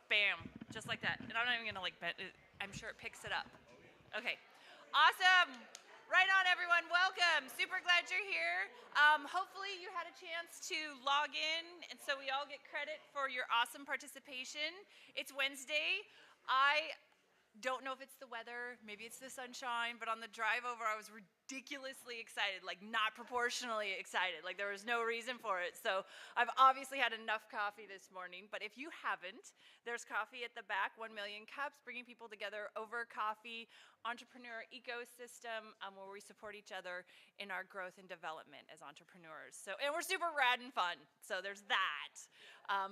Bam, just like that. And I'm not even gonna like bet. I'm sure it picks it up. Okay, awesome. Right on, everyone. Welcome. Super glad you're here. Hopefully you had a chance to log in, and so we all get credit for your awesome participation. It's Wednesday. I don't know if it's the weather, maybe it's the sunshine, but on the drive over, I was ridiculously excited, like not proportionally excited. Like there was no reason for it. So I've obviously had enough coffee this morning, but if you haven't, there's coffee at the back, 1 million cups, bringing people together over coffee, entrepreneur ecosystem, where we support each other in our growth and development as entrepreneurs. So, and we're super rad and fun. So there's that.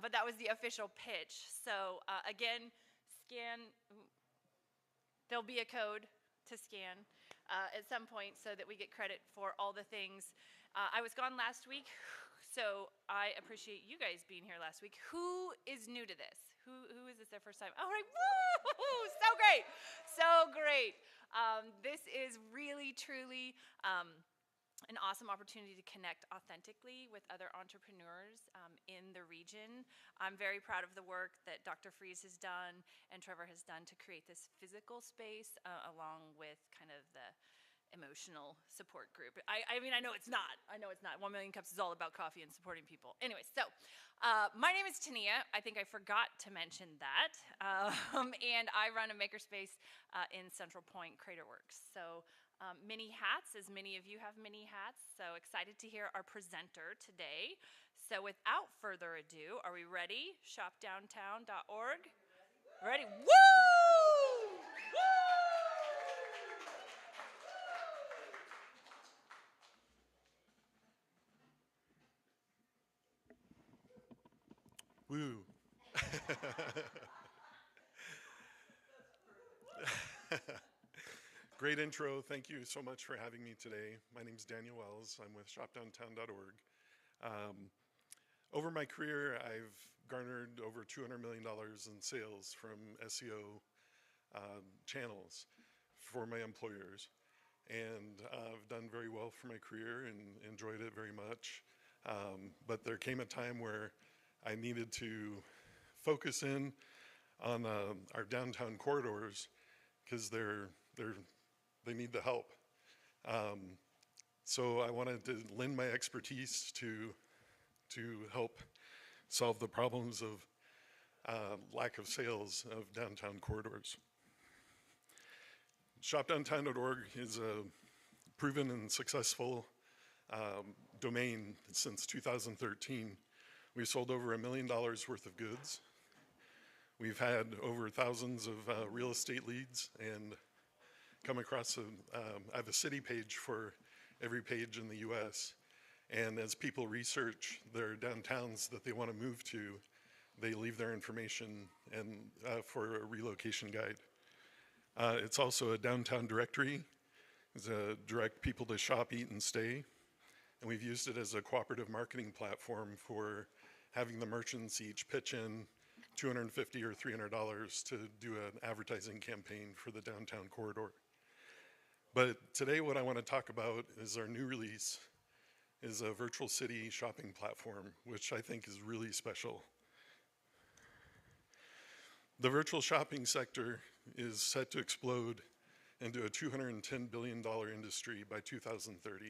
But that was the official pitch. So again, scan. There'll be a code to scan at some point so that we get credit for all the things. I was gone last week, so I appreciate you guys being here last week. Who is new to this? Who is this their first time? All right, woo! So great, so great. This is really, truly an awesome opportunity to connect authentically with other entrepreneurs in the region. I'm very proud of the work that Dr. Freeze has done and Trever has done to create this physical space along with kind of the emotional support group. I mean, I know it's not. 1 Million Cups is all about coffee and supporting people. Anyway, so my name is Tania. I think I forgot to mention that. And I run a makerspace in Central Point Craterworks. So many hats, as many of you have many hats, so excited to hear our presenter today. So without further ado, are we ready? Shopdowntown.org? Ready? Woo! Woo! Woo! Great intro. Thank you so much for having me today. My name is Daniel Wells. I'm with shopdowntown.org. Over my career, I've garnered over $200 million in sales from SEO channels for my employers. And I've done very well for my career and enjoyed it very much. But there came a time where I needed to focus in on our downtown corridors because they need the help. So I wanted to lend my expertise to help solve the problems of lack of sales of downtown corridors. ShopDowntown.org is a proven and successful domain since 2013. We've sold over $1 million worth of goods. We've had over thousands of real estate leads and come across I have a city page for every page in the US. And as people research their downtowns that they want to move to, they leave their information and for a relocation guide. It's also a downtown directory. It's a direct people to shop, eat, and stay. And we've used it as a cooperative marketing platform for having the merchants each pitch in $250 or $300 to do an advertising campaign for the downtown corridor. But today what I want to talk about is our new release is a virtual city shopping platform, which I think is really special. The virtual shopping sector is set to explode into a $210 billion industry by 2030.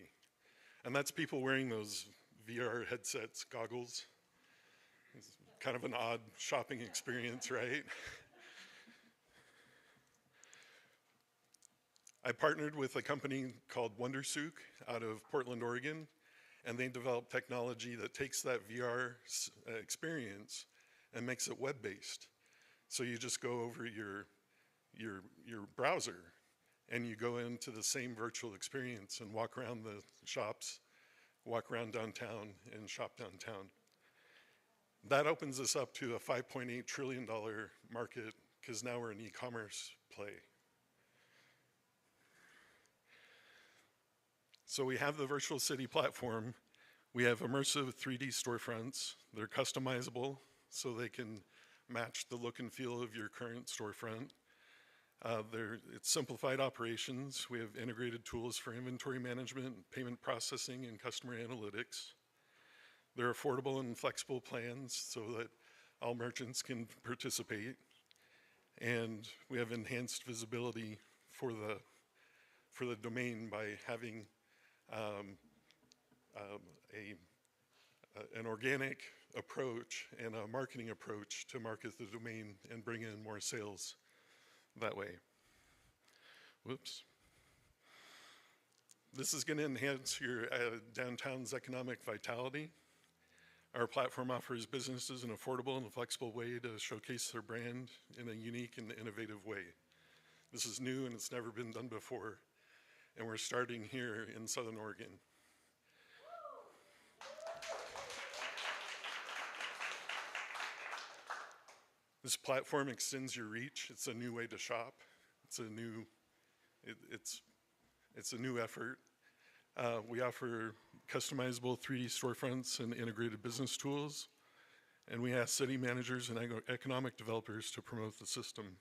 And that's people wearing those VR headsets, goggles. It's kind of an odd shopping experience, right? I partnered with a company called Wondersouk out of Portland, Oregon, and they developed technology that takes that VR experience and makes it web-based. So you just go over your browser and you go into the same virtual experience and walk around the shops, walk around downtown and shop downtown. That opens us up to a $5.8 trillion market because now we're an e-commerce play. So we have the virtual city platform. We have immersive 3D storefronts. They're customizable so they can match the look and feel of your current storefront. It's simplified operations. We have integrated tools for inventory management, payment processing, and customer analytics. They're affordable and flexible plans so that All merchants can participate, and we have enhanced visibility for the domain by having an organic approach and a marketing approach to market the domain and bring in more sales that way. Whoops. This is going to enhance your downtown's economic vitality. Our platform offers businesses an affordable and flexible way to showcase their brand in a unique and innovative way. This is new and it's never been done before, and we're starting here in Southern Oregon. This platform extends your reach. It's a new way to shop. It's a new effort. We offer customizable 3D storefronts and integrated business tools, and we ask city managers and economic developers to promote the system.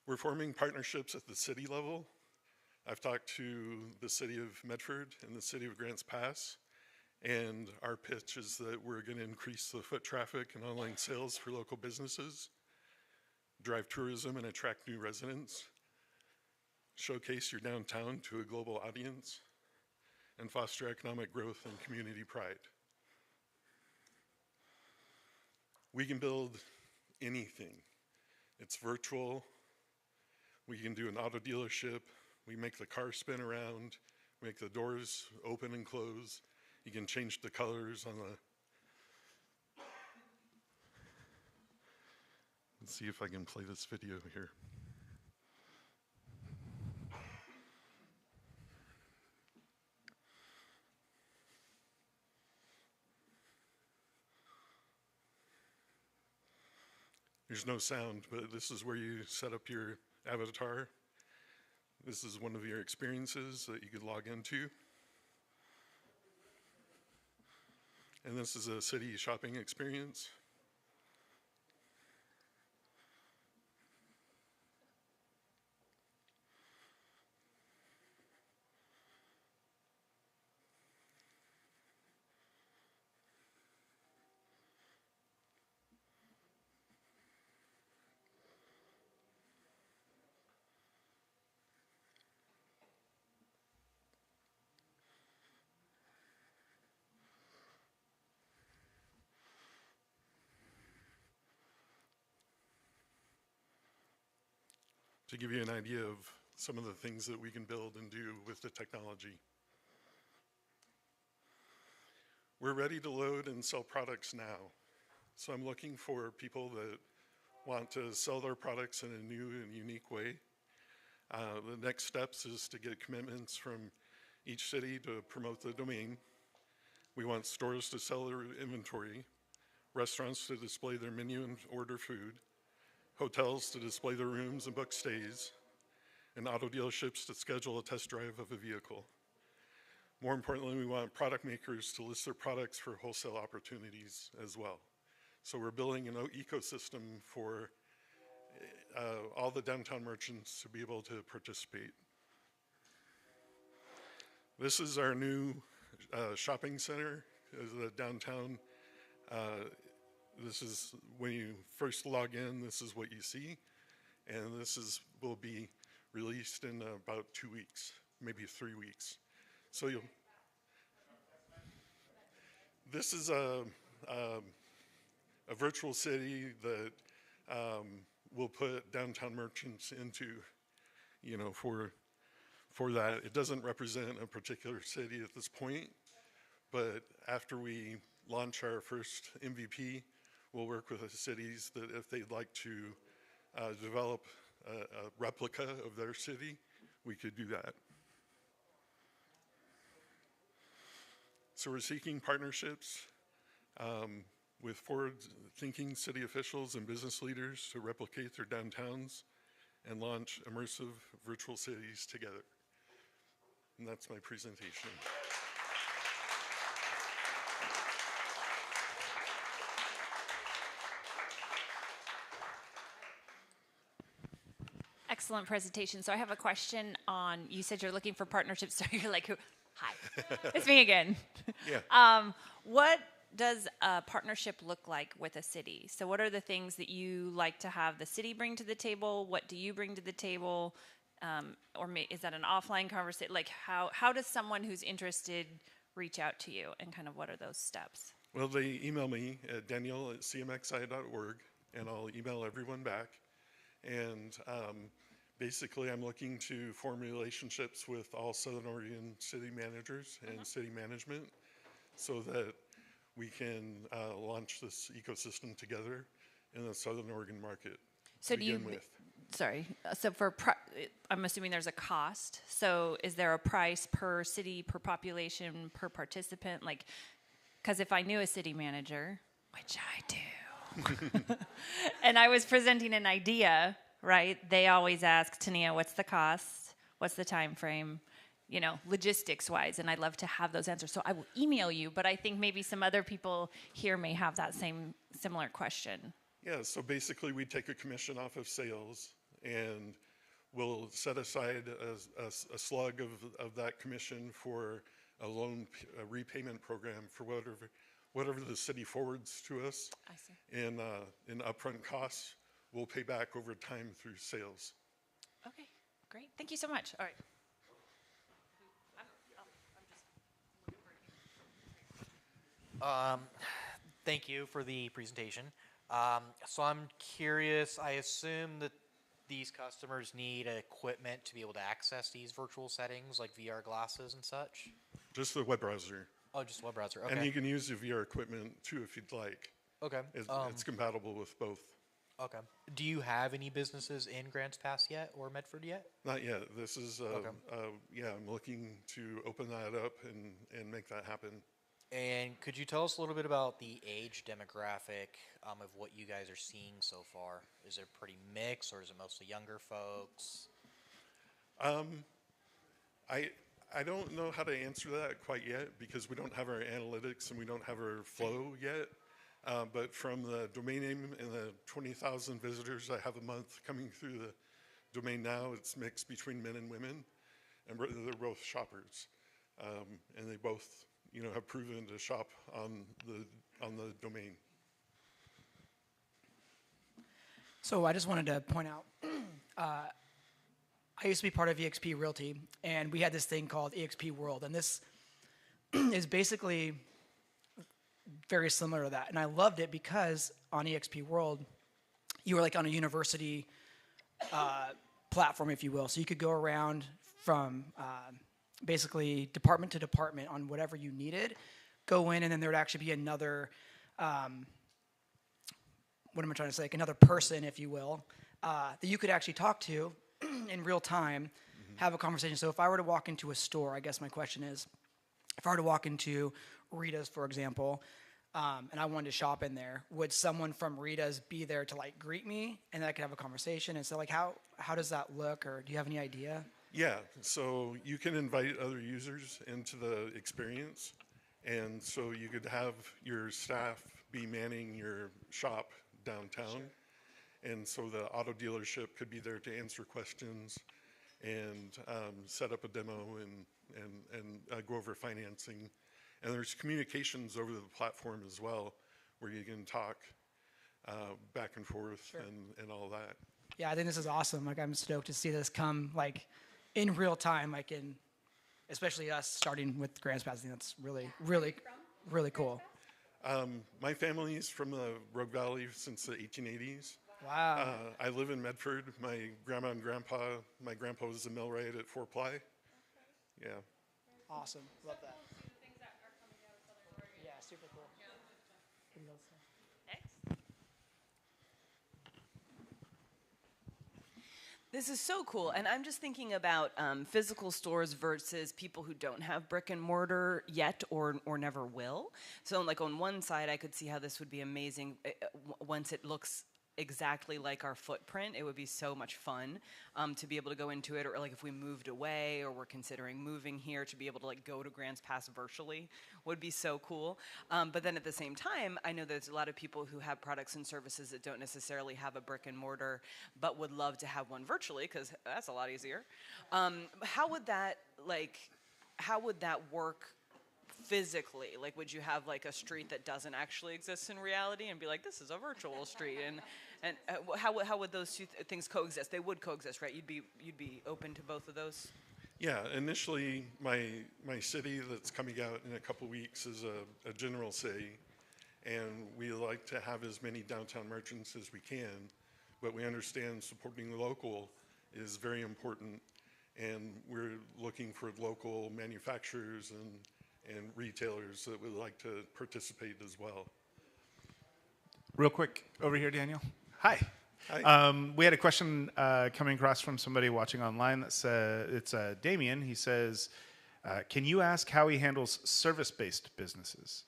We're forming partnerships at the city level. I've talked to the city of Medford and the city of Grants Pass, and our pitch is that we're going to increase the foot traffic and online sales for local businesses, drive tourism and attract new residents, showcase your downtown to a global audience, and foster economic growth and community pride. We can build anything. It's virtual. We can do an auto dealership. We make the car spin around, make the doors open and close. You can change the colors on the... Let's see if I can play this video here. There's no sound, but this is where you set up your avatar. This is one of your experiences that you could log into. And this is a city shopping experience. To give you an idea of some of the things that we can build and do with the technology. We're ready to load and sell products now. So I'm looking for people that want to sell their products in a new and unique way. The next steps is to get commitments from each city to promote the domain. We want stores to sell their inventory, restaurants to display their menu and order food, hotels to display their rooms and book stays, and auto dealerships to schedule a test drive of a vehicle. More importantly, we want product makers to list their products for wholesale opportunities as well. So we're building an ecosystem for all the downtown merchants to be able to participate. This is our new shopping center, the downtown. This is when you first log in, this is what you see. And this will be released in about 2 weeks, maybe 3 weeks. So this is a virtual city that will put downtown merchants into, for that. It doesn't represent a particular city at this point, but after we launch our first MVP, we'll work with the cities that if they'd like to develop a replica of their city, we could do that. So we're seeking partnerships with forward-thinking city officials and business leaders to replicate their downtowns and launch immersive virtual cities together. And that's my presentation. Excellent presentation. So I have a question on, you said you're looking for partnerships, so you're like, hi, it's me again. Yeah. What does a partnership look like with a city? So what are the things that you like to have the city bring to the table? What do you bring to the table? Is that an offline conversation? Like how does someone who's interested reach out to you, and kind of what are those steps? Well, they email me at daniel@cmxi.org, and I'll email everyone back. And basically, I'm looking to form relationships with all Southern Oregon city managers and city management so that we can launch this ecosystem together in the Southern Oregon market. So to do you, begin with. sorry, so I'm assuming there's a cost. So is there a price per city, per population, per participant? Like, because if I knew a city manager, which I do, and I was presenting an idea, right? They always ask, Tania, what's the cost? What's the time frame? You know, logistics wise, and I'd love to have those answers. So I will email you, but I think maybe some other people here may have that similar question. Yeah, so basically we take a commission off of sales, and we'll set aside a slug of that commission for a loan repayment program for whatever the city forwards to us. I see. In upfront costs, we'll pay back over time through sales. Okay, great. Thank you so much. All right. Thank you for the presentation. So I'm curious, I assume that these customers need equipment to be able to access these virtual settings, like VR glasses and such? Just the web browser. Oh, just web browser, okay. And you can use the VR equipment too if you'd like. Okay. It's compatible with both. Okay. Do you have any businesses in Grants Pass yet or Medford yet? Not yet. This is, Okay. I'm looking to open that up and make that happen. And could you tell us a little bit about the age demographic of what you guys are seeing so far? Is it pretty mixed, or is it mostly younger folks? I don't know how to answer that quite yet because we don't have our analytics and we don't have our flow yet. But from the domain name and the 20,000 visitors I have a month coming through the domain now, it's mixed between men and women, and they're both shoppers, and they both, have proven to shop on the domain. So I just wanted to point out, I used to be part of eXp Realty, and we had this thing called eXp World, and this is basically very similar to that. And I loved it because on eXp World, you were like on a university platform, if you will. So you could go around from basically department to department on whatever you needed, go in, and then there would actually be another, what am I trying to say, like another person, if you will, that you could actually talk to in real time, have a conversation. So if I were to walk into a store, I guess my question is, if I were to walk into Rita's, for example, and I wanted to shop in there, would someone from Rita's be there to like greet me, and I could have a conversation? And so like how does that look, or do you have any idea? Yeah, so you can invite other users into the experience, and so you could have your staff be manning your shop downtown. Sure. And so the auto dealership could be there to answer questions and set up a demo and go over financing. And there's communications over the platform as well, where you can talk back and forth. Sure. and all that. Yeah, I think this is awesome. Like, I'm stoked to see this come like in real time, like especially us starting with Grants Pass. I think that's really, really, really cool. My family is from the Rogue Valley since the 1880s. Wow. I live in Medford. My grandma and grandpa, my grandpa was a millwright at Fort Ply. Yeah. Awesome. Love that. Yeah, super cool. Next. This is so cool, and I'm just thinking about physical stores versus people who don't have brick and mortar yet or never will. So like on one side, I could see how this would be amazing once it looks exactly like our footprint. It would be so much fun to be able to go into it, or like if we moved away or we're considering moving here, to be able to like go to Grants Pass virtually would be so cool. But then at the same time, I know there's a lot of people who have products and services that don't necessarily have a brick and mortar, but would love to have one virtually because that's a lot easier. How would that work physically? Like, would you have like a street that doesn't actually exist in reality and be like, this is a virtual street? And how would those two things coexist? They would coexist, right? You'd be open to both of those? Yeah, initially, my city that's coming out in a couple weeks is a general city, and we like to have as many downtown merchants as we can, but we understand supporting the local is very important, and we're looking for local manufacturers and retailers that would like to participate as well. Real quick, over here, Daniel. Hi. Hi. We had a question coming across from somebody watching online. It's Damien. He says, can you ask how he handles service-based businesses?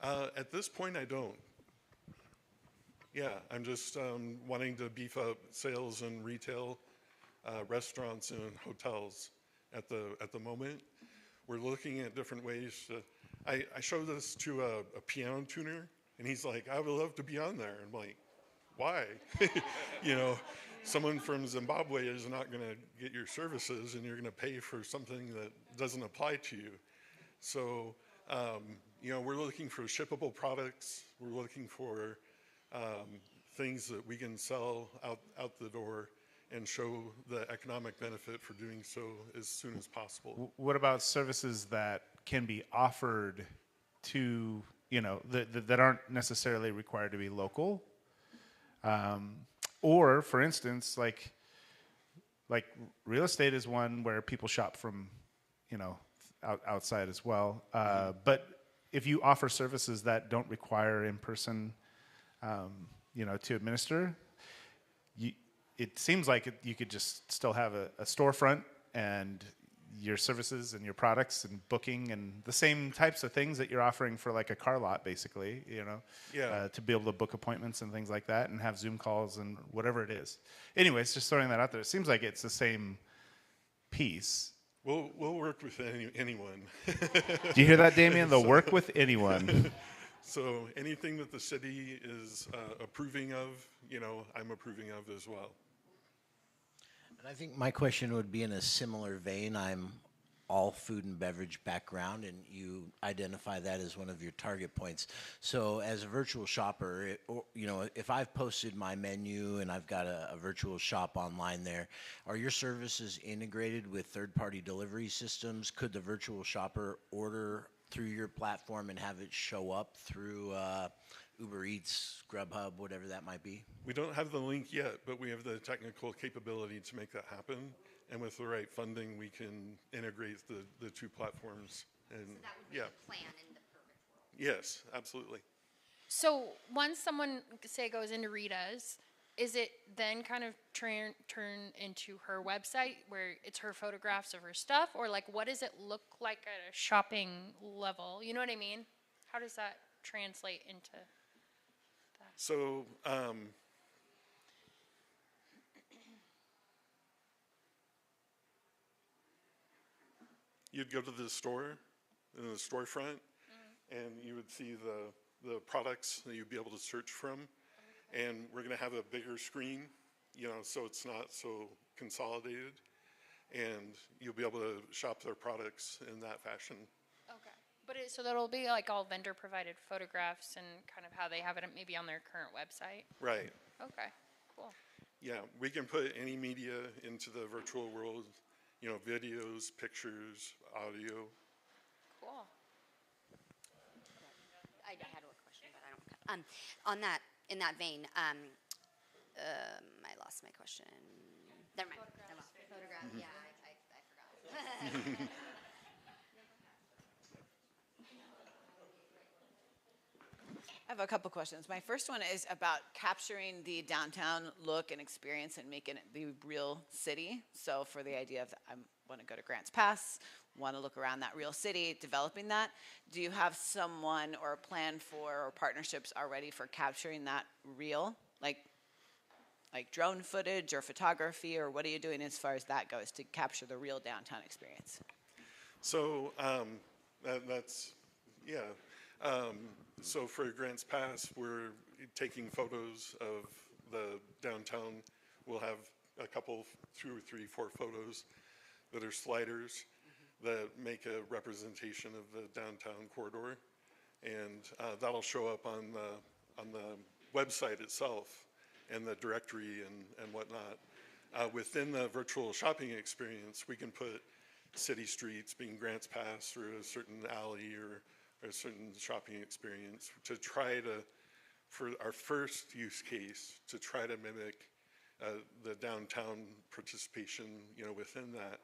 At this point, I don't. Yeah, I'm just wanting to beef up sales in retail, restaurants, and hotels at the moment. We're looking at different ways. I showed this to a piano tuner, and he's like, I would love to be on there. I'm like, why? You know, someone from Zimbabwe is not going to get your services, and you're going to pay for something that doesn't apply to you. So, you know, we're looking for shippable products. We're looking for things that we can sell out the door and show the economic benefit for doing so as soon as possible. What about services that can be offered to, you know, that aren't necessarily required to be local? Or, for instance, like real estate is one where people shop from, you know, outside as well. But if you offer services that don't require in-person, you know, to administer, it seems like you could just still have a storefront and your services and your products and booking and the same types of things that you're offering for like a car lot, basically, you know, Yeah. to be able to book appointments and things like that and have Zoom calls and whatever it is. Anyways, just throwing that out there. It seems like it's the same piece. We'll work with anyone. Do you hear that, Damien? They'll work with anyone. So anything that the city is approving of, you know, I'm approving of as well. And I think my question would be in a similar vein. I'm all food and beverage background, and you identify that as one of your target points. So as a virtual shopper, you know, if I've posted my menu and I've got a virtual shop online there, are your services integrated with third-party delivery systems? Could the virtual shopper order through your platform and have it show up through Uber Eats, Grubhub, whatever that might be? We don't have the link yet, but we have the technical capability to make that happen. And with the right funding, we can integrate the two platforms. And So that would be yeah, the plan in the perfect world. yes, absolutely. So once someone, say, goes into Rita's, is it then kind of turn into her website where it's her photographs of her stuff? Or like, what does it look like at a shopping level? You know what I mean? How does that translate into that? So you'd go to the store, in the storefront, and you would see the products that you'd be able to search from. And we're going to have a bigger screen, you know, so it's not so consolidated. And you'll be able to shop their products in that fashion. Okay. But so that'll be like all vendor provided photographs and kind of how they have it maybe on their current website. Right. Okay. Cool. Yeah, we can put any media into the virtual world, you know, videos, pictures, audio. Cool. I had a question, but I don't. In that vein, I lost my question. Never mind. Photograph. Yeah, I forgot. I have a couple questions. My first one is about capturing the downtown look and experience and making it the real city. So for the idea of I want to go to Grants Pass, want to look around that real city, developing that, do you have someone or a plan for or partnerships already for capturing that real, like drone footage or photography, or what are you doing as far as that goes to capture the real downtown experience? So that's, yeah. So for Grants Pass, we're taking photos of the downtown. We'll have a couple, 2 or 3, 4 photos that are sliders. that make a representation of the downtown corridor, and that'll show up on the website itself and the directory and whatnot. Within the virtual shopping experience, we can put city streets being Grants Pass through a certain alley or a certain shopping experience to try to, for our first use case, to try to mimic the downtown participation, within that.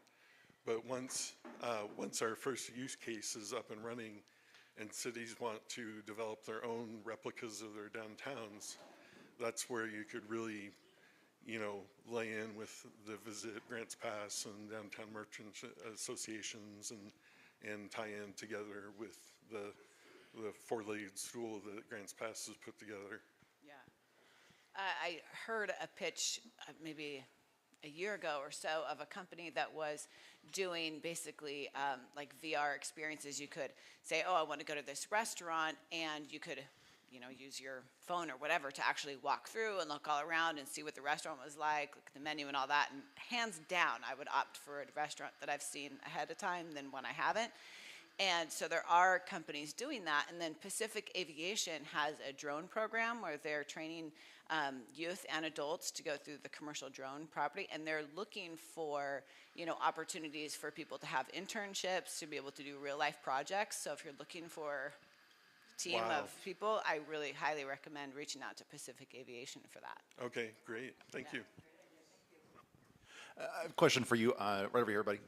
But once our first use case is up and running, and cities want to develop their own replicas of their downtowns, that's where you could really, lay in with the Visit Grants Pass and downtown merchant associations and tie in together with the four-legged stool that Grants Pass has put together. Yeah. I heard a pitch maybe a year ago or so of a company that was doing basically like VR experiences. You could say, oh, I want to go to this restaurant, and you could use your phone or whatever to actually walk through and look all around and see what the restaurant was like, look at the menu and all that. And hands down, I would opt for a restaurant that I've seen ahead of time than one I haven't. And so there are companies doing that. And then Pacific Aviation has a drone program where they're training youth and adults to go through the commercial drone property. And they're looking for, opportunities for people to have internships, to be able to do real life projects. So if you're looking for a team Wow. of people, I really highly recommend reaching out to Pacific Aviation for that. Okay, great. Thank you. I have a question for you, right over here, buddy.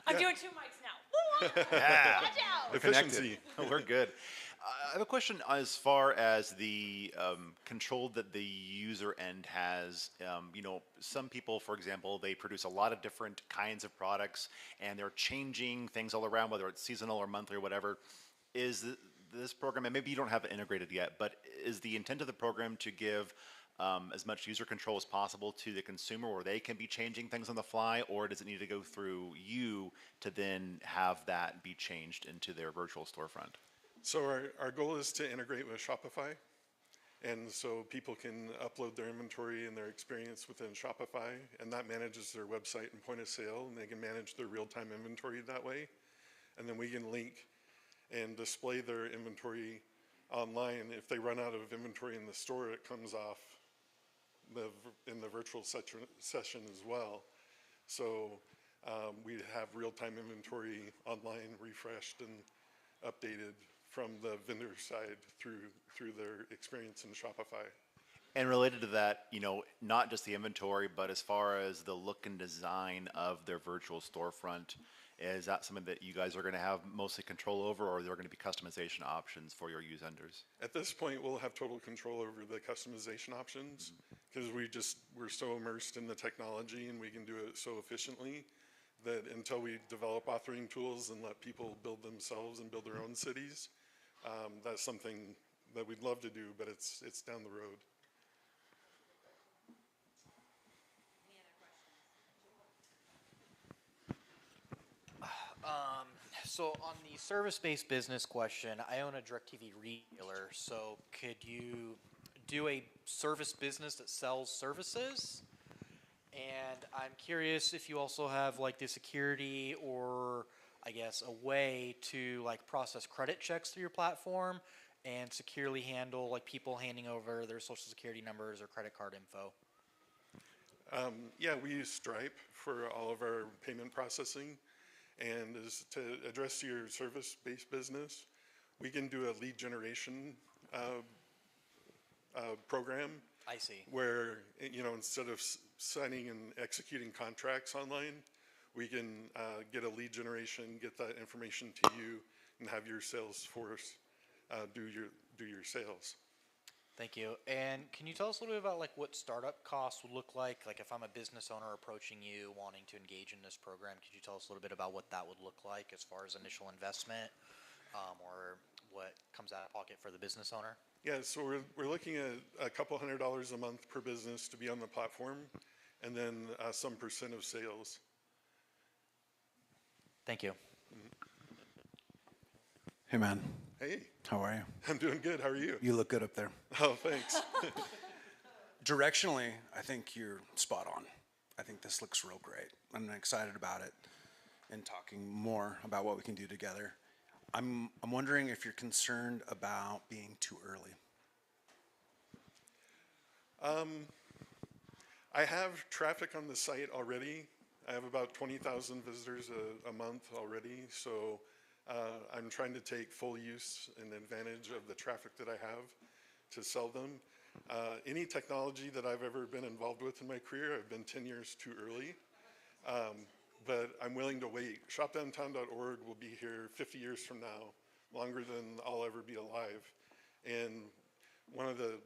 I'm Yeah. doing 2 mics now. Yeah. Watch out. We're Efficiency. connected. We're good. I have a question as far as the control that the user end has. Some people, for example, they produce a lot of different kinds of products, and they're changing things all around, whether it's seasonal or monthly or whatever. Is this program, and maybe you don't have it integrated yet, but is the intent of the program to give as much user control as possible to the consumer, where they can be changing things on the fly, or does it need to go through you to then have that be changed into their virtual storefront? So our goal is to integrate with Shopify, and so people can upload their inventory and their experience within Shopify, and that manages their website and point of sale, and they can manage their real-time inventory that way. And then we can link and display their inventory online. If they run out of inventory in the store, it comes off in the virtual session as well. So we have real-time inventory online, refreshed and updated from the vendor side through their experience in Shopify. And related to that, not just the inventory, but as far as the look and design of their virtual storefront, is that something that you guys are going to have mostly control over, or are there going to be customization options for your users? At this point, we'll have total control over the customization options because we're so immersed in the technology and we can do it so efficiently that until we develop authoring tools and let people build themselves and build their own cities, that's something that we'd love to do, but it's down the road. So on the service-based business question, I own a DirecTV retailer. So could you do a service business that sells services? And I'm curious if you also have like the security or I guess a way to like process credit checks through your platform and securely handle like people handing over their social security numbers or credit card info. Yeah, we use Stripe for all of our payment processing. And as to address your service-based business, we can do a lead generation program. I see. Where, instead of signing and executing contracts online, we can get a lead generation, get that information to you, and have your sales force do your sales. Thank you. And can you tell us a little bit about like what startup costs would look like? Like if I'm a business owner approaching you wanting to engage in this program, could you tell us a little bit about what that would look like as far as initial investment or what comes out of pocket for the business owner? Yeah, so we're looking at a couple $100 a month per business to be on the platform, and then some percent of sales. Thank you. Hey, man. Hey, How are you? I'm doing good. How are you? You look good up there. Oh, thanks. Directionally, I think you're spot on. I think this looks real great. I'm excited about it. and talking more about what we can do together. I'm wondering if you're concerned about being too early. I have traffic on the site already. I have about 20,000 visitors a month already, so I'm trying to take full use and advantage of the traffic that I have to sell them. Any technology that I've ever been involved with in my career, I've been 10 years too early, but I'm willing to wait. ShopDowntown.org will be here 50 years from now, longer than I'll ever be alive. And one of the,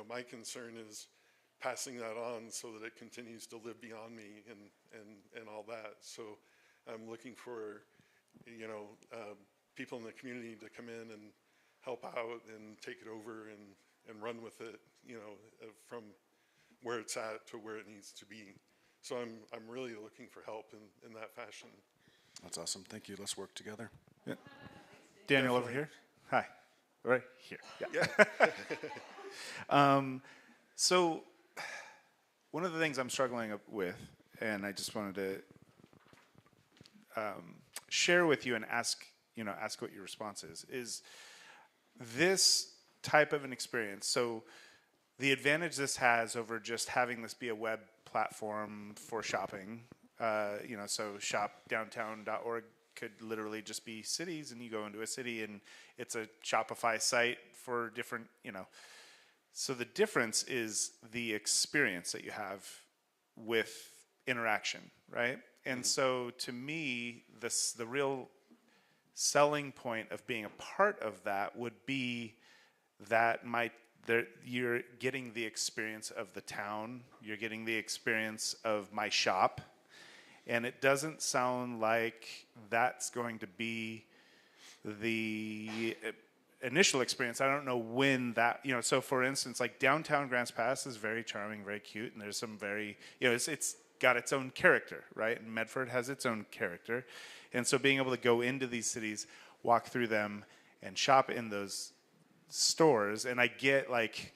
my concern is passing that on so that it continues to live beyond me and all that. So I'm looking for, people in the community to come in and help out and take it over and run with it, from where it's at to where it needs to be. So I'm really looking for help in that fashion. That's awesome. Thank you. Let's work together. Yeah. Daniel over here. Hi. Right here. Yeah. So one of the things I'm struggling with, and I just wanted to share with you and ask what your response is this type of an experience. So the advantage this has over just having this be a web platform for shopping, so shopdowntown.org could literally just be cities, and you go into a city and it's a Shopify site for different, So the difference is the experience that you have with interaction, right? And so to me, the real selling point of being a part of that would be that you're getting the experience of the town, you're getting the experience of my shop, and it doesn't sound like that's going to be the initial experience. I don't know when that, so for instance, like downtown Grants Pass is very charming, very cute, and there's some very, it's got its own character, right? And Medford has its own character. And so being able to go into these cities, walk through them, and shop in those stores, and I get like,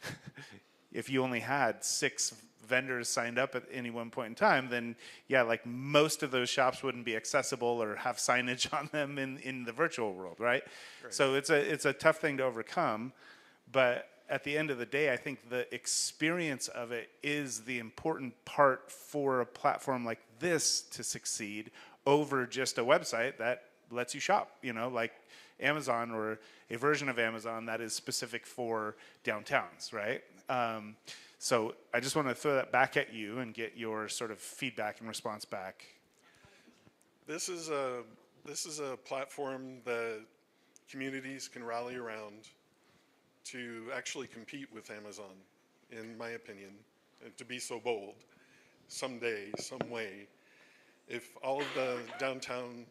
if you only had 6 vendors signed up at any one point in time, then yeah, like most of those shops wouldn't be accessible or have signage on them in the virtual world, right? So it's a tough thing to overcome, but at the end of the day, I think the experience of it is the important part for a platform like this to succeed over just a website that lets you shop, like Amazon or a version of Amazon that is specific for downtowns, right? So I just want to throw that back at you and get your sort of feedback and response back. This is a platform that communities can rally around to actually compete with Amazon, in my opinion, and to be so bold. Someday, some way, if all of the downtown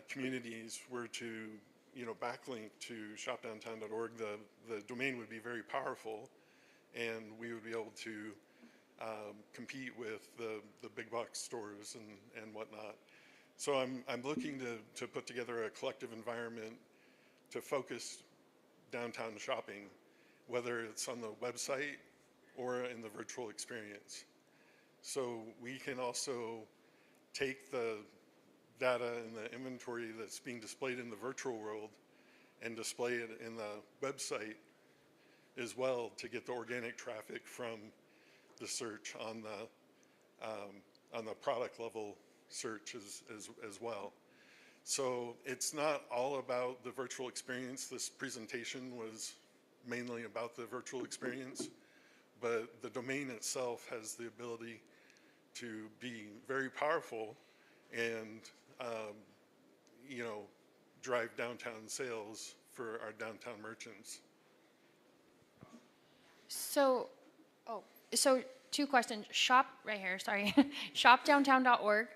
communities were to backlink to shopdowntown.org, the domain would be very powerful, and we would be able to compete with the big box stores and whatnot. So I'm looking to put together a collective environment to focus downtown shopping, whether it's on the website or in the virtual experience. So we can also take the data and the inventory that's being displayed in the virtual world and display it in the website as well to get the organic traffic from the search on the product level search as well. So it's not all about the virtual experience. This presentation was mainly about the virtual experience, but the domain itself has the ability to be very powerful and drive downtown sales for our downtown merchants. So 2 questions. Shop right here, sorry. Shopdowntown.org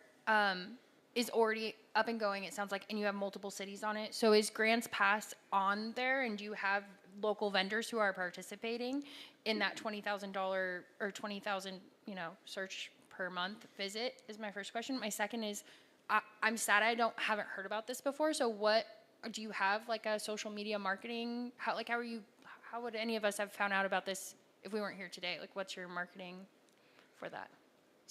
is already up and going, it sounds like, and you have multiple cities on it. So is Grants Pass on there, and do you have local vendors who are participating in that $20,000 or 20,000, search per month visit? Is my first question. My second is, I'm sad I haven't heard about this before. So what do you have, like a social media marketing? How would any of us have found out about this if we weren't here today? Like, what's your marketing for that?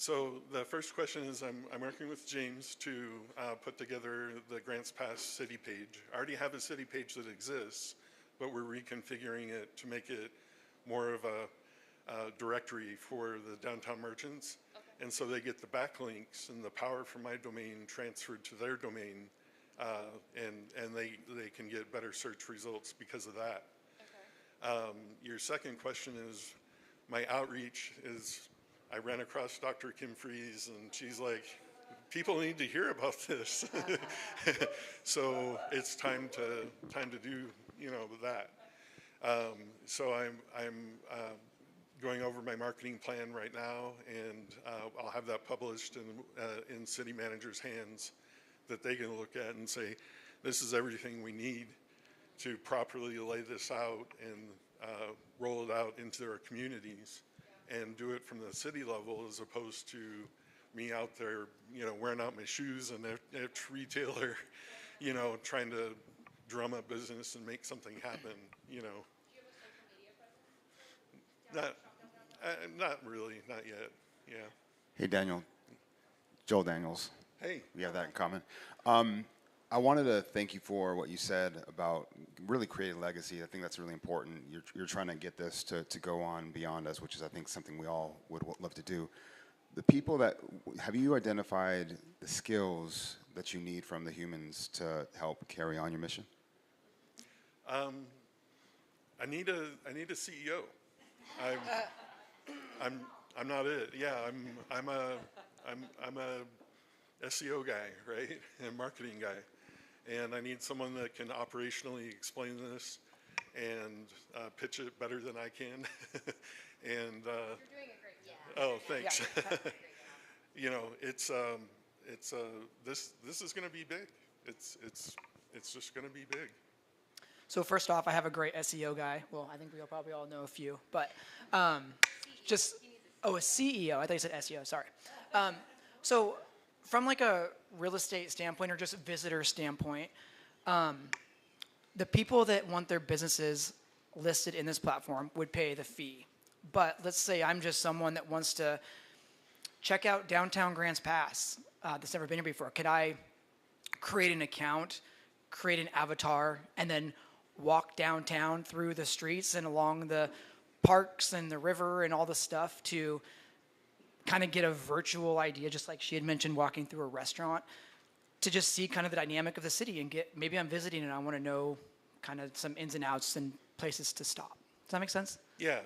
So the first question is, I'm working with James to put together the Grants Pass city page. I already have a city page that exists, but we're reconfiguring it to make it more of a directory for the downtown merchants. Okay. And so they get the backlinks and the power from my domain transferred to their domain, and they can get better search results because of that. Okay. Your second question is, my outreach is, I ran across Dr. Kim Freeze, and she's like, people need to hear about this. So it's time to do, that. So I'm going over my marketing plan right now, and I'll have that published in city managers' hands that they can look at and say, this is everything we need to properly lay this out and roll it out into their communities. And do it from the city level as opposed to me out there, wearing out my shoes and each retailer, trying to drum up business and make something happen, Do you have a social media presence? Not really, not yet. Yeah. Hey, Daniel. Joel Daniels. Hey. We have that in common. I wanted to thank you for what you said about really creating legacy. I think that's really important. You're trying to get this to go on beyond us, which is, I think, something we all would love to do. The people have you identified the skills that you need from the humans to help carry on your mission? I need a CEO. I'm not it. Yeah, I'm a SEO guy, right? And marketing guy. And I need someone that can operationally explain this and pitch it better than I can. And You're doing a great job. oh, thanks. Yeah. This is going to be big. It's just going to be big. So first off, I have a great SEO guy. Well, I think we'll probably all know a few, but a CEO. I thought you said SEO. Sorry. So from like a real estate standpoint or just a visitor standpoint, the people that want their businesses listed in this platform would pay the fee. But let's say I'm just someone that wants to check out downtown Grants Pass that's never been here before. Could I create an account, create an avatar, and then walk downtown through the streets and along the parks and the river and all the stuff to kind of get a virtual idea, just like she had mentioned, walking through a restaurant, to just see kind of the dynamic of the city and maybe I'm visiting and I want to know kind of some ins and outs and places to stop. Does that make sense? Yeah.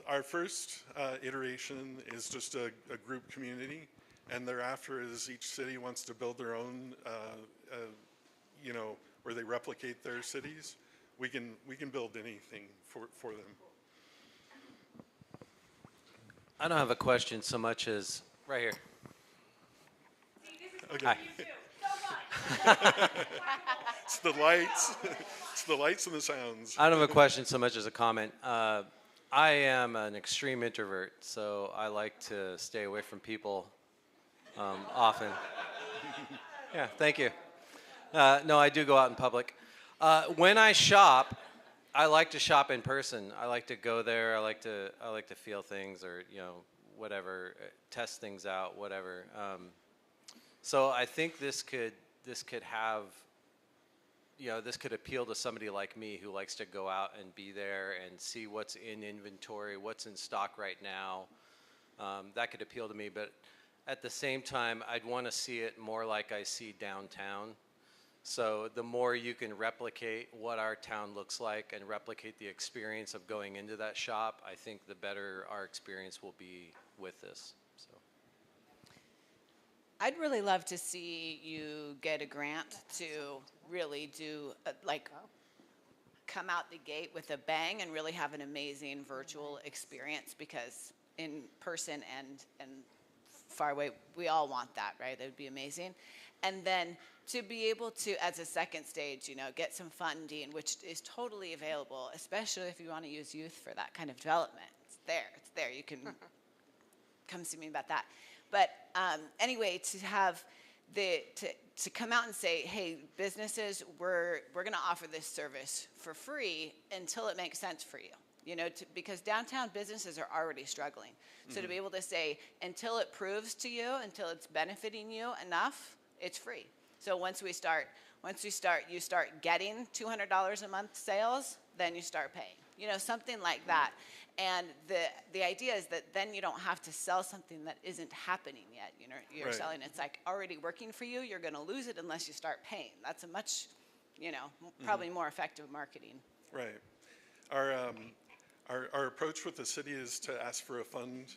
Our first iteration is just a group community, and thereafter is each city wants to build their own, where they replicate their cities. We can build anything for them. I don't have a question so much as right here. Okay. Hi. It's the lights. It's the lights and the sounds. I don't have a question so much as a comment. I am an extreme introvert, so I like to stay away from people often. Yeah, thank you. No, I do go out in public. When I shop, I like to shop in person. I like to go there. I like to feel things, or whatever, test things out, whatever. So I think this could have, this could appeal to somebody like me who likes to go out and be there and see what's in inventory, what's in stock right now. That could appeal to me, but at the same time, I'd want to see it more like I see downtown. So the more you can replicate what our town looks like and replicate the experience of going into that shop, I think the better our experience will be with this. So I'd really love to see you get a grant to really do come out the gate with a bang and really have an amazing virtual experience, because in person and far away, we all want that, right? That would be amazing. And then to be able to, as a second stage, get some funding, which is totally available, especially if you want to use youth for that kind of development. It's there. You can come see me about that. But anyway, to have to come out and say, hey, businesses, we're going to offer this service for free until it makes sense for you. because downtown businesses are already struggling. So to be able to say, until it proves to you, until it's benefiting you enough, it's free. So once you start getting $200 a month sales, then you start paying, something like that. And the idea is that then you don't have to sell something that isn't happening yet. You're Right. selling it's like already working for you. You're going to lose it unless you start paying. That's a much, probably more effective marketing. Right. Our approach with the city is to ask for a fund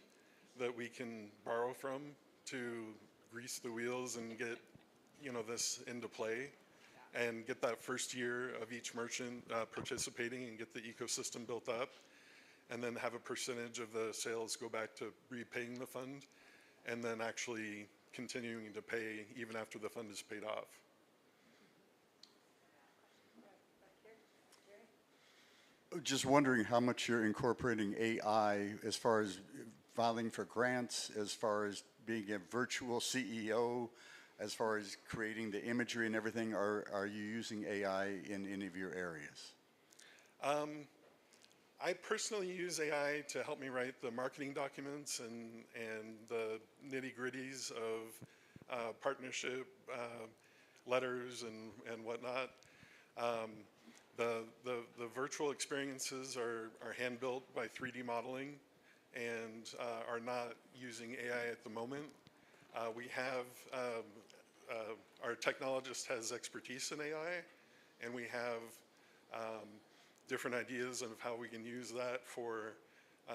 that we can borrow from to grease the wheels and get, this into play, and get that first year of each merchant participating and get the ecosystem built up, and then have a percentage of the sales go back to repaying the fund, and then actually continuing to pay even after the fund is paid off. Just wondering how much you're incorporating AI as far as filing for grants, as far as being a virtual CEO, as far as creating the imagery and everything. Are you using AI in any of your areas? I personally use AI to help me write the marketing documents and the nitty-gritties of partnership letters and whatnot. The virtual experiences are hand-built by 3D modeling and are not using AI at the moment. We have, our technologist has expertise in AI, and we have different ideas of how we can use that for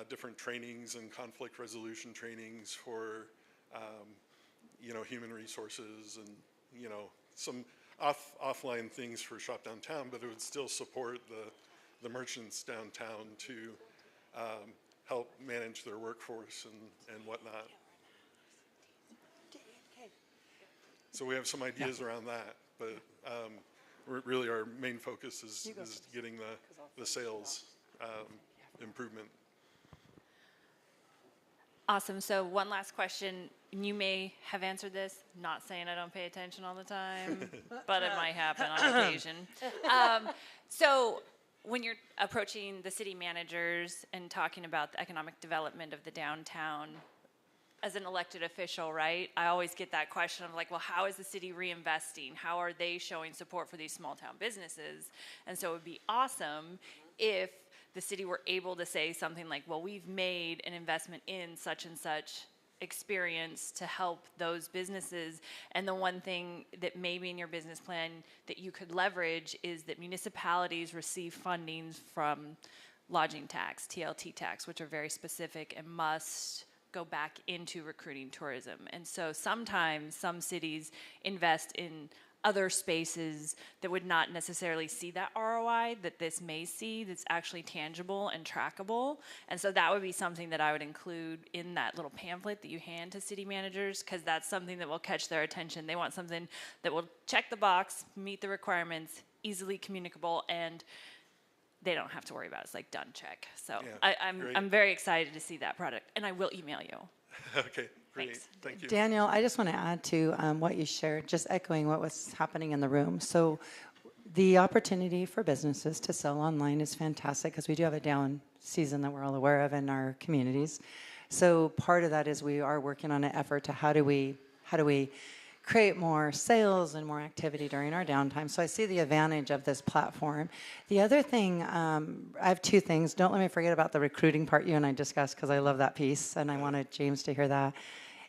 different trainings and conflict resolution trainings for, human resources and, some offline things for Shop Downtown, but it would still support the merchants downtown to help manage their workforce and whatnot. So we have some ideas around that, but really our main focus is getting the sales improvement. Awesome. So one last question. You may have answered this, not saying I don't pay attention all the time, but it might happen on occasion. So when you're approaching the city managers and talking about the economic development of the downtown, as an elected official, right, I always get that question of like, well, how is the city reinvesting? How are they showing support for these small town businesses? And so it would be awesome if the city were able to say something like, well, we've made an investment in such and such experience to help those businesses. And the one thing that maybe in your business plan that you could leverage is that municipalities receive funding from lodging tax, TLT tax, which are very specific and must go back into recruiting tourism. And so sometimes some cities invest in other spaces that would not necessarily see that ROI that this may see, that's actually tangible and trackable. And so that would be something that I would include in that little pamphlet that you hand to city managers, because that's something that will catch their attention. They want something that will check the box, meet the requirements, easily communicable, and they don't have to worry about it. It's like done, check. So yeah, I'm very excited to see that product, and I will email you. Okay, great. Thanks. Thank you. Daniel, I just want to add to what you shared, just echoing what was happening in the room. So the opportunity for businesses to sell online is fantastic because we do have a down season that we're all aware of in our communities. So part of that is we are working on an effort to how do we create more sales and more activity during our downtime. So I see the advantage of this platform. The other thing, I have two things. Don't let me forget about the recruiting part you and I discussed, because I love that piece and I wanted James to hear that.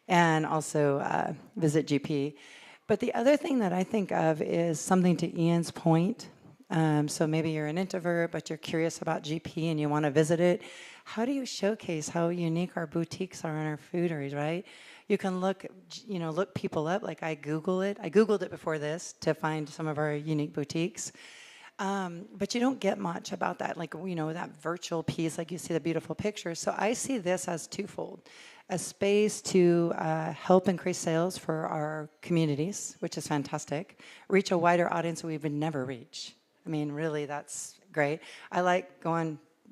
And also visit GP. But the other thing that I think of is something to Ian's point. So maybe you're an introvert, but you're curious about GP and you want to visit it. How do you showcase how unique our boutiques are in our fooderies, right? You can look people up. Like I Google it. I Googled it before this to find some of our unique boutiques. But you don't get much about that, like, that virtual piece, like you see the beautiful pictures. So I see this as twofold. A space to help increase sales for our communities, which is fantastic. Reach a wider audience that we would never reach. I mean, really, that's great. I like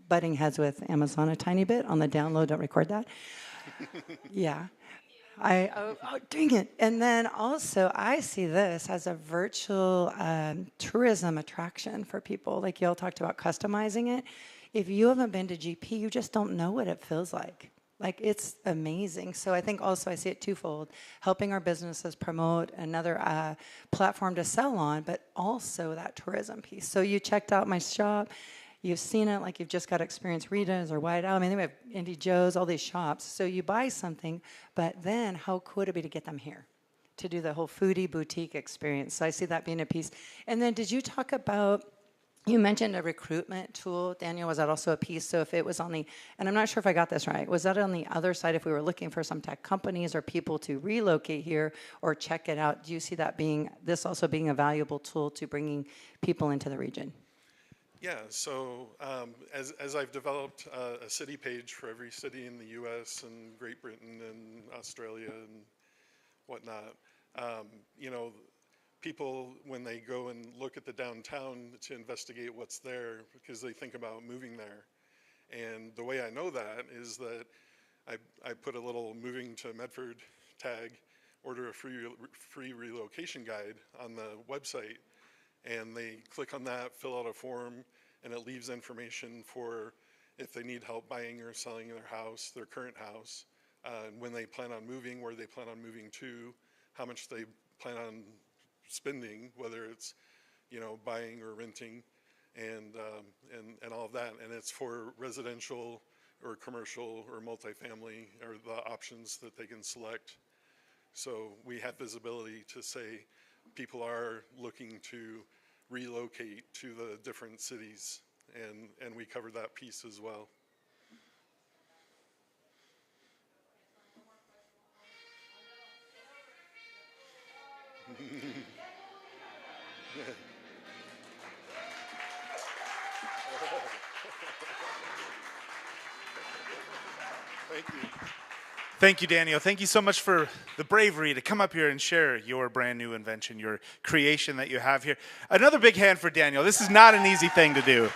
butting heads with Amazon a tiny bit on the download. Don't record that. Yeah. Dang it. And then also, I see this as a virtual tourism attraction for people. Like y'all talked about customizing it. if you haven't been to GP, you just don't know what it feels like. Like, it's amazing. So I think also I see it twofold, helping our businesses promote another platform to sell on, but also that tourism piece. So you checked out my shop, you've seen it, like you've just got to experience Rita's or White Owl. I mean, we have Indie Joe's, all these shops. So you buy something, but then how cool would it be to get them here? To do the whole foodie boutique experience. So I see that being a piece. And then did you talk about, you mentioned a recruitment tool. Daniel, was that also a piece? So if it was on the, and I'm not sure if I got this right, was that on the other side if we were looking for some tech companies or people to relocate here or check it out? Do you see that being, this also being a valuable tool to bringing people into the region? Yeah, so as I've developed a city page for every city in the US and Great Britain and Australia and whatnot, you know, people, when they go and look at the downtown to investigate what's there, because they think about moving there. And the way I know that is that I put a little moving to Medford tag, order a free relocation guide on the website, and they click on that, fill out a form, and it leaves information for if they need help buying or selling their house, their current house, and when they plan on moving, where they plan on moving to, how much they plan on spending, whether it's, you know, buying or renting, and all of that. And it's for residential or commercial or multifamily, or the options that they can select. So we have visibility to say people are looking to relocate to the different cities, and we cover that piece as well. Thank you. Thank you, Daniel. Thank you so much for the bravery to come up here and share your brand new invention, your creation that you have here. Another big hand for Daniel. This is not an easy thing to do.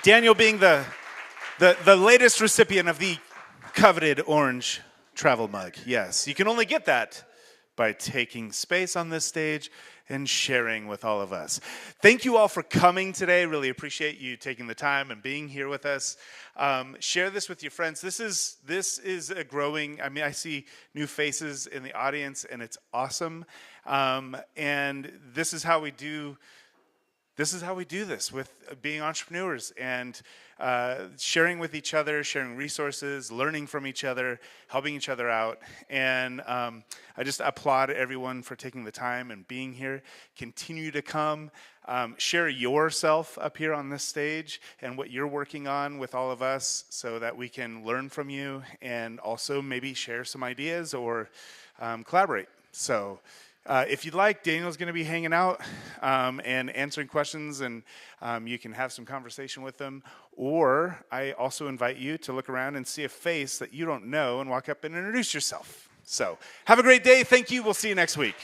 Daniel being the latest recipient of the coveted orange travel mug. Yes, you can only get that by taking space on this stage and sharing with all of us. Thank you all for coming today. Really appreciate you taking the time and being here with us. Share this with your friends. This is a growing, I mean, I see new faces in the audience, and it's awesome. And this is how we do this with being entrepreneurs and sharing with each other, sharing resources, learning from each other, helping each other out. And I just applaud everyone for taking the time and being here. Continue to come. Share yourself up here on this stage and what you're working on with all of us so that we can learn from you and also maybe share some ideas or collaborate. So if you'd like, Daniel's going to be hanging out and answering questions, and you can have some conversation with them. Or I also invite you to look around and see a face that you don't know and walk up and introduce yourself. So have a great day. Thank you. We'll see you next week.